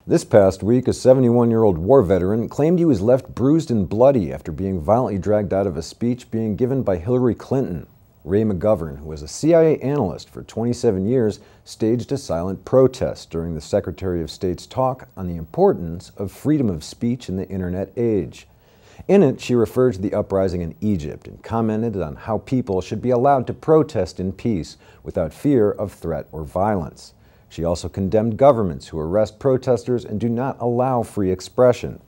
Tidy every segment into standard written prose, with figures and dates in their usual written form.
This past week, a 71-year-old war veteran claimed he was left bruised and bloody after being violently dragged out of a speech being given by Hillary Clinton. Ray McGovern, who was a CIA analyst for 27 years, staged a silent protest during the Secretary of State's talk on the importance of freedom of speech in the Internet age. In it, she referred to the uprising in Egypt and commented on how people should be allowed to protest in peace without fear of threat or violence. She also condemned governments who arrest protesters and do not allow free expression.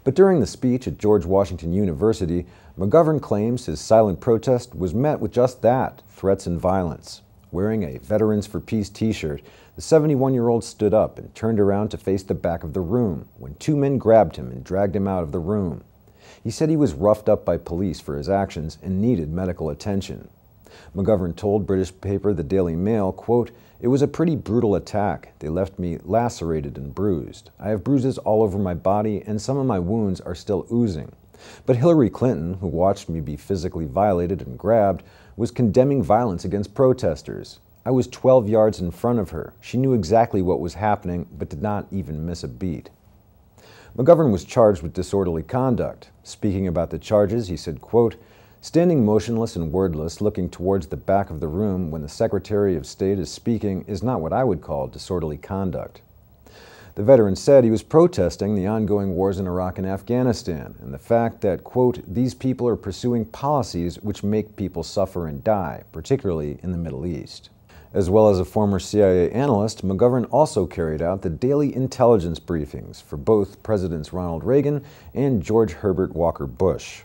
But during the speech at George Washington University, McGovern claims his silent protest was met with just that, threats and violence. Wearing a Veterans for Peace t-shirt, the 71-year-old stood up and turned around to face the back of the room when two men grabbed him and dragged him out of the room. He said he was roughed up by police for his actions and needed medical attention. McGovern told British paper The Daily Mail, quote, "It was a pretty brutal attack. They left me lacerated and bruised. I have bruises all over my body and some of my wounds are still oozing." But Hillary Clinton, who watched me be physically violated and grabbed, was condemning violence against protesters. I was 12 yards in front of her. She knew exactly what was happening, but did not even miss a beat. McGovern was charged with disorderly conduct. Speaking about the charges, he said, quote, "Standing motionless and wordless, looking towards the back of the room when the Secretary of State is speaking is not what I would call disorderly conduct." The veteran said he was protesting the ongoing wars in Iraq and Afghanistan and the fact that, quote, "these people are pursuing policies which make people suffer and die, particularly in the Middle East." As well as a former CIA analyst, McGovern also carried out the daily intelligence briefings for both Presidents Ronald Reagan and George Herbert Walker Bush.